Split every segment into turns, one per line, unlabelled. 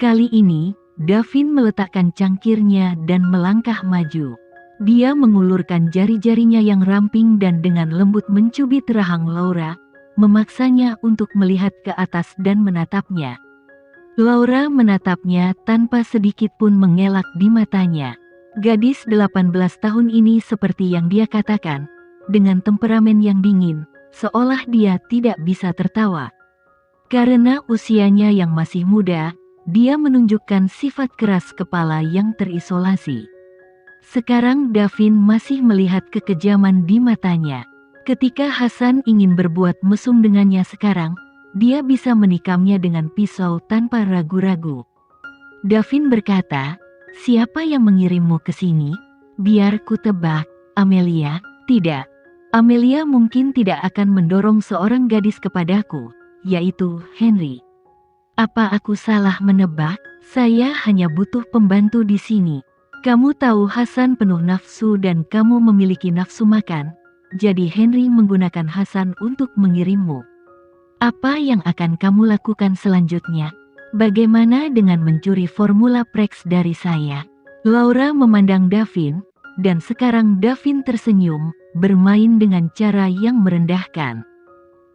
Kali ini, Davin meletakkan cangkirnya dan melangkah maju. Dia mengulurkan jari-jarinya yang ramping dan dengan lembut mencubit rahang Laura, memaksanya untuk melihat ke atas dan menatapnya. Laura menatapnya tanpa sedikit pun mengelak di matanya. Gadis 18 tahun ini seperti yang dia katakan, dengan temperamen yang dingin, seolah dia tidak bisa tertawa. Karena usianya yang masih muda, dia menunjukkan sifat keras kepala yang terisolasi. Sekarang Davin masih melihat kekejaman di matanya. Ketika Hasan ingin berbuat mesum dengannya sekarang, dia bisa menikamnya dengan pisau tanpa ragu-ragu. Davin berkata, "Siapa yang mengirimmu ke sini?" "Biar ku tebak, Amelia." "Tidak. Amelia mungkin tidak akan mendorong seorang gadis kepadaku, yaitu Henry." "Apa aku salah menebak? Saya hanya butuh pembantu di sini. Kamu tahu Hasan penuh nafsu dan kamu memiliki nafsu makan, jadi Henry menggunakan Hasan untuk mengirimmu. Apa yang akan kamu lakukan selanjutnya? Bagaimana dengan mencuri formula Prex dari saya?" Laura memandang Davin, dan sekarang Davin tersenyum, bermain dengan cara yang merendahkan.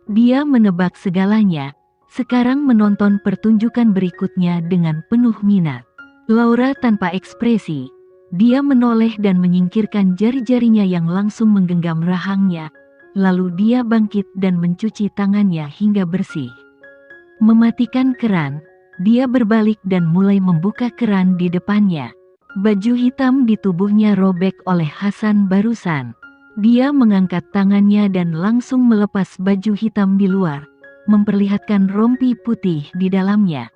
Dia menebak segalanya, sekarang menonton pertunjukan berikutnya dengan penuh minat. Laura tanpa ekspresi, dia menoleh dan menyingkirkan jari-jarinya yang langsung menggenggam rahangnya. Lalu dia bangkit dan mencuci tangannya hingga bersih. Mematikan keran, dia berbalik dan mulai membuka keran di depannya. Baju hitam di tubuhnya robek oleh Hasan barusan. Dia mengangkat tangannya dan langsung melepas baju hitam di luar, memperlihatkan rompi putih di dalamnya.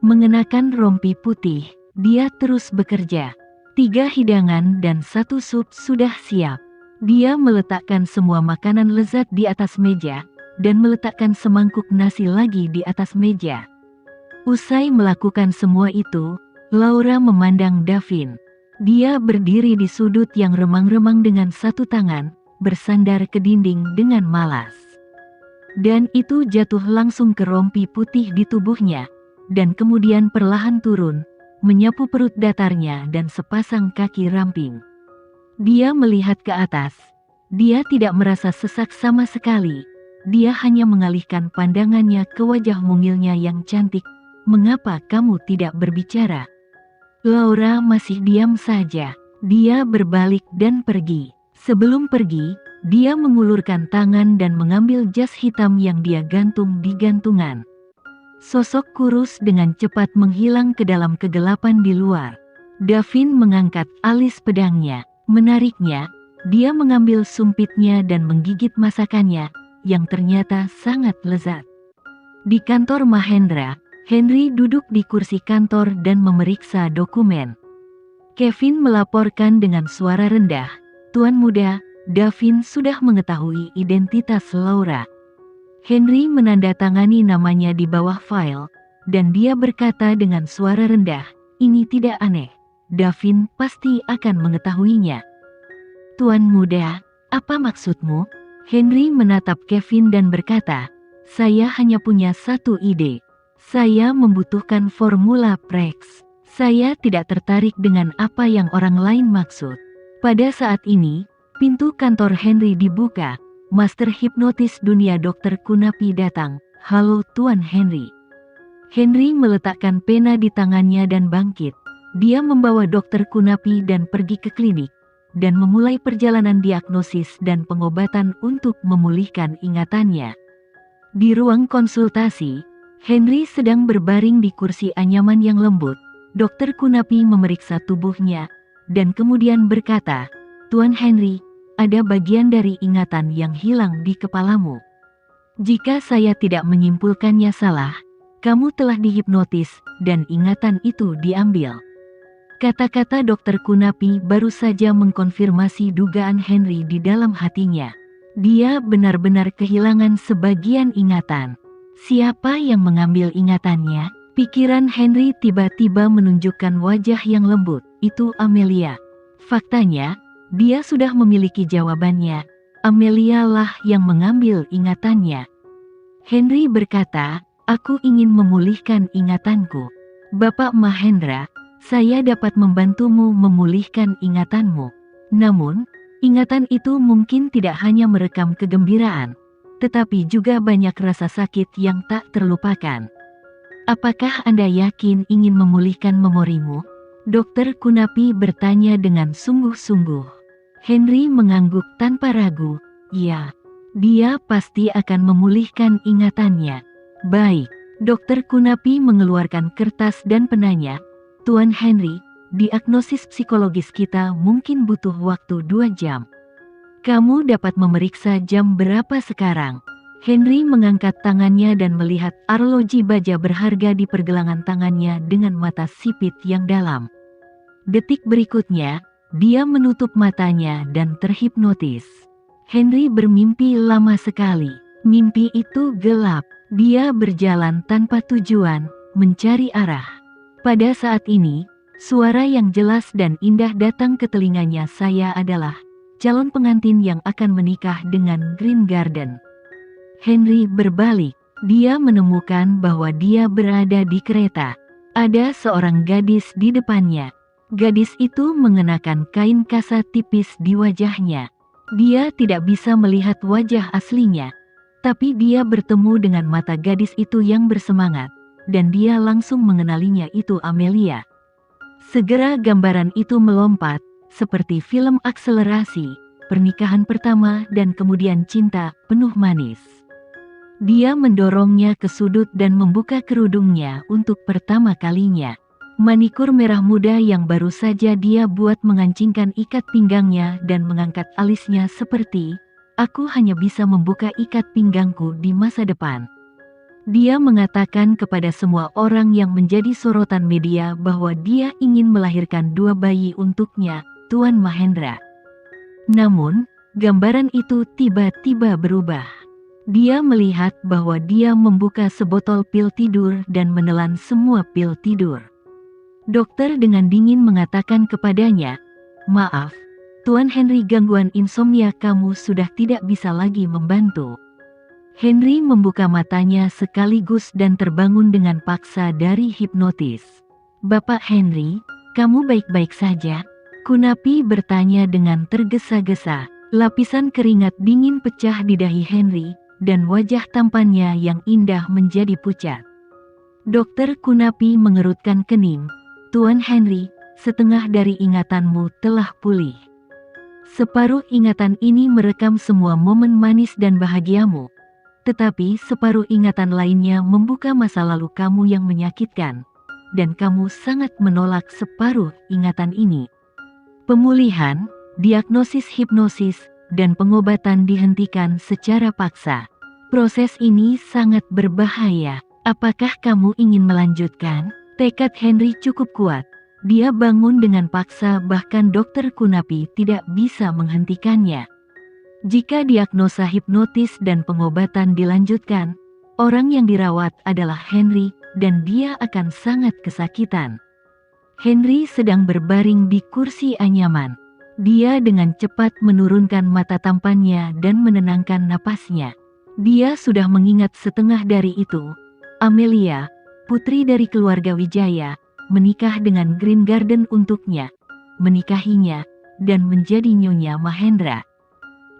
Mengenakan rompi putih, dia terus bekerja. 3 hidangan dan 1 sup sudah siap. Dia meletakkan semua makanan lezat di atas meja, dan meletakkan semangkuk nasi lagi di atas meja. Usai melakukan semua itu, Laura memandang Davin. Dia berdiri di sudut yang remang-remang dengan satu tangan, bersandar ke dinding dengan malas. Dan itu jatuh langsung ke rompi putih di tubuhnya, dan kemudian perlahan turun, menyapu perut datarnya dan sepasang kaki ramping. Dia melihat ke atas. Dia tidak merasa sesak sama sekali. Dia hanya mengalihkan pandangannya ke wajah mungilnya yang cantik. "Mengapa kamu tidak berbicara?" Laura masih diam saja. Dia berbalik dan pergi. Sebelum pergi, dia mengulurkan tangan dan mengambil jas hitam yang dia gantung di gantungan. Sosok kurus dengan cepat menghilang ke dalam kegelapan di luar. Davin mengangkat alis pedangnya. Menariknya, dia mengambil sumpitnya dan menggigit masakannya, yang ternyata sangat lezat. Di kantor Mahendra, Henry duduk di kursi kantor dan memeriksa dokumen. Kevin melaporkan dengan suara rendah, "Tuan muda, Davin sudah mengetahui identitas Laura." Henry menandatangani namanya di bawah file, dan dia berkata dengan suara rendah, "Ini tidak aneh. Davin pasti akan mengetahuinya." "Tuan muda, apa maksudmu?" Henry menatap Kevin dan berkata, "Saya hanya punya satu ide. Saya membutuhkan formula Prex. Saya tidak tertarik dengan apa yang orang lain maksud." Pada saat ini, pintu kantor Henry dibuka. Master hipnotis dunia Dr. Kunapi datang. "Halo Tuan Henry." Henry meletakkan pena di tangannya dan bangkit. Dia membawa Dr. Kunapi dan pergi ke klinik, dan memulai perjalanan diagnosis dan pengobatan untuk memulihkan ingatannya. Di ruang konsultasi, Henry sedang berbaring di kursi anyaman yang lembut. Dr. Kunapi memeriksa tubuhnya, dan kemudian berkata, "Tuan Henry, ada bagian dari ingatan yang hilang di kepalamu. Jika saya tidak menyimpulkannya salah, kamu telah dihipnotis, dan ingatan itu diambil." Kata-kata Dr. Kunapi baru saja mengkonfirmasi dugaan Henry di dalam hatinya. Dia benar-benar kehilangan sebagian ingatan. Siapa yang mengambil ingatannya? Pikiran Henry tiba-tiba menunjukkan wajah yang lembut. Itu Amelia. Faktanya, dia sudah memiliki jawabannya. Amelia lah yang mengambil ingatannya. Henry berkata, "Aku ingin memulihkan ingatanku." Bapak Mahendra, saya dapat membantumu memulihkan ingatanmu. Namun, ingatan itu mungkin tidak hanya merekam kegembiraan, tetapi juga banyak rasa sakit yang tak terlupakan. Apakah Anda yakin ingin memulihkan memorimu? Dokter Kunapi bertanya dengan sungguh-sungguh. Henry mengangguk tanpa ragu. Ya, dia pasti akan memulihkan ingatannya. Baik, Dokter Kunapi mengeluarkan kertas dan penanya. Tuan Henry, diagnosis psikologis kita mungkin butuh waktu 2 jam. Kamu dapat memeriksa jam berapa sekarang? Henry mengangkat tangannya dan melihat arloji baja berharga di pergelangan tangannya dengan mata sipit yang dalam. Detik berikutnya, dia menutup matanya dan terhipnotis. Henry bermimpi lama sekali. Mimpi itu gelap. Dia berjalan tanpa tujuan, mencari arah. Pada saat ini, suara yang jelas dan indah datang ke telinganya. Saya adalah calon pengantin yang akan menikah dengan Green Garden. Henry berbalik. Dia menemukan bahwa dia berada di kereta. Ada seorang gadis di depannya. Gadis itu mengenakan kain kasa tipis di wajahnya. Dia tidak bisa melihat wajah aslinya, tapi dia bertemu dengan mata gadis itu yang bersemangat, dan dia langsung mengenalinya, itu Amelia. Segera gambaran itu melompat, seperti film akselerasi, pernikahan pertama dan kemudian cinta penuh manis. Dia mendorongnya ke sudut dan membuka kerudungnya untuk pertama kalinya. Manikur merah muda yang baru saja dia buat mengancingkan ikat pinggangnya dan mengangkat alisnya seperti, aku hanya bisa membuka ikat pinggangku di masa depan. Dia mengatakan kepada semua orang yang menjadi sorotan media bahwa dia ingin melahirkan 2 bayi untuknya, Tuan Mahendra. Namun, gambaran itu tiba-tiba berubah. Dia melihat bahwa dia membuka sebotol pil tidur dan menelan semua pil tidur. Dokter dengan dingin mengatakan kepadanya, maaf, Tuan Henry, gangguan insomnia kamu sudah tidak bisa lagi membantu. Henry membuka matanya sekaligus dan terbangun dengan paksa dari hipnotis. Bapak Henry, kamu baik-baik saja? Kunapi bertanya dengan tergesa-gesa. Lapisan keringat dingin pecah di dahi Henry, dan wajah tampannya yang indah menjadi pucat. Dokter Kunapi mengerutkan kening. Tuan Henry, setengah dari ingatanmu telah pulih. Separuh ingatan ini merekam semua momen manis dan bahagiamu. Tetapi separuh ingatan lainnya membuka masa lalu kamu yang menyakitkan. Dan kamu sangat menolak separuh ingatan ini. Pemulihan, diagnosis hipnosis, dan pengobatan dihentikan secara paksa. Proses ini sangat berbahaya. Apakah kamu ingin melanjutkan? Tekad Henry cukup kuat. Dia bangun dengan paksa, bahkan Dokter Kunapi tidak bisa menghentikannya. Jika diagnosa hipnotis dan pengobatan dilanjutkan, orang yang dirawat adalah Henry, dan dia akan sangat kesakitan. Henry sedang berbaring di kursi anyaman. Dia dengan cepat menurunkan mata tampannya dan menenangkan napasnya. Dia sudah mengingat setengah dari itu. Amelia, putri dari keluarga Wijaya, menikah dengan Green Garden untuknya, menikahinya, dan menjadi Nyonya Mahendra.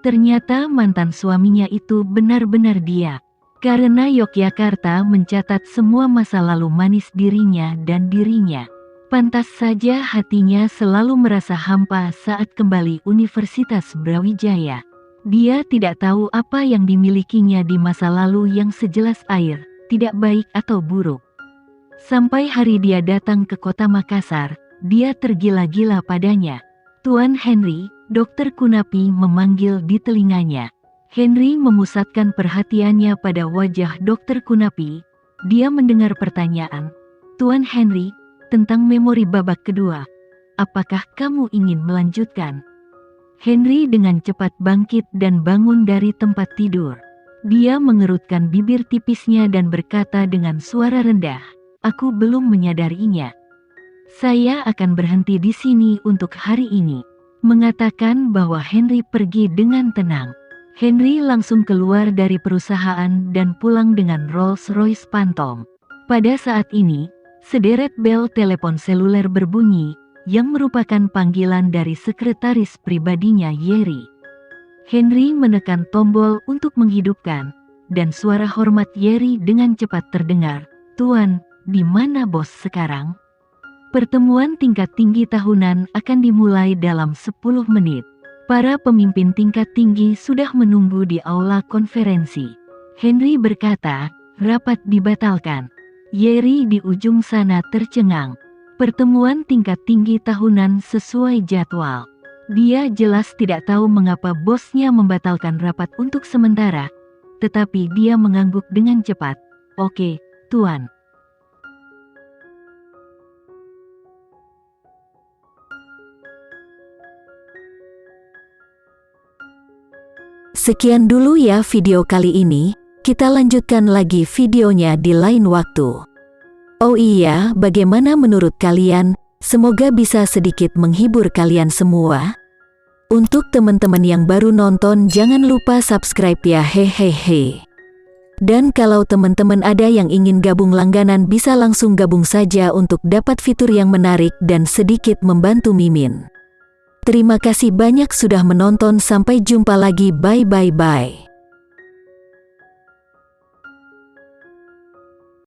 Ternyata mantan suaminya itu benar-benar dia. Karena Yogyakarta mencatat semua masa lalu manis dirinya dan dirinya. Pantas saja hatinya selalu merasa hampa saat kembali Universitas Brawijaya. Dia tidak tahu apa yang dimilikinya di masa lalu yang sejelas air, tidak baik atau buruk. Sampai hari dia datang ke kota Makassar, dia tergila-gila padanya. Tuan Henry, Dokter Kunapi memanggil di telinganya. Henry memusatkan perhatiannya pada wajah Dokter Kunapi. Dia mendengar pertanyaan, Tuan Henry, tentang memori babak kedua. Apakah kamu ingin melanjutkan? Henry dengan cepat bangkit dan bangun dari tempat tidur. Dia mengerutkan bibir tipisnya dan berkata dengan suara rendah, aku belum menyadarinya. Saya akan berhenti di sini untuk hari ini. Mengatakan bahwa Henry pergi dengan tenang. Henry langsung keluar dari perusahaan dan pulang dengan Rolls-Royce Phantom. Pada saat ini, Sederet bel telepon seluler berbunyi, yang merupakan panggilan dari sekretaris pribadinya Yeri. Henry menekan tombol untuk menghidupkan, dan suara hormat Yeri dengan cepat terdengar. "Tuan, di mana bos sekarang?" Pertemuan tingkat tinggi tahunan akan dimulai dalam 10 menit. Para pemimpin tingkat tinggi sudah menunggu di aula konferensi. Henry berkata, "Rapat dibatalkan." Yeri di ujung sana tercengang. Pertemuan tingkat tinggi tahunan sesuai jadwal. Dia jelas tidak tahu mengapa bosnya membatalkan rapat untuk sementara, tetapi dia mengangguk dengan cepat. "Oke, Tuan."
Sekian dulu ya video kali ini, kita lanjutkan lagi videonya di lain waktu. Oh iya, bagaimana menurut kalian? Semoga bisa sedikit menghibur kalian semua. Untuk teman-teman yang baru nonton jangan lupa subscribe ya, hehehe. Dan kalau teman-teman ada yang ingin gabung langganan bisa langsung gabung saja untuk dapat fitur yang menarik dan sedikit membantu Mimin. Terima kasih banyak sudah menonton, sampai jumpa lagi, bye.